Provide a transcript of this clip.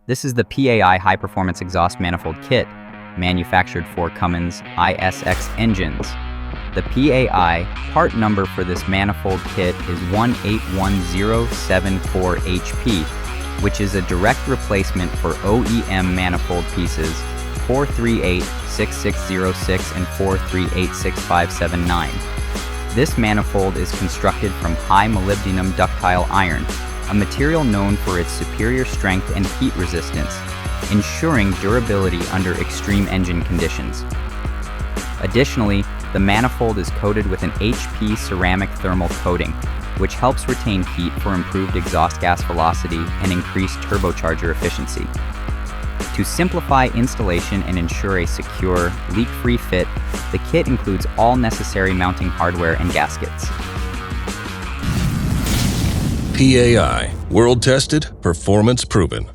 This is the PAI High Performance Exhaust Manifold Kit, manufactured for Cummins ISX engines. The PAI part number for this manifold kit is 181074HP, which is a direct replacement for OEM manifold pieces 4386606 and 4386579. This manifold is constructed from high molybdenum ductile iron, a material known for its superior strength and heat resistance, ensuring durability under extreme engine conditions. Additionally, the manifold is coated with an HP ceramic thermal coating, which helps retain heat for improved exhaust gas velocity and increased turbocharger efficiency. To simplify installation and ensure a secure, leak-free fit, the kit includes all necessary mounting hardware and gaskets. PAI, world tested, performance proven.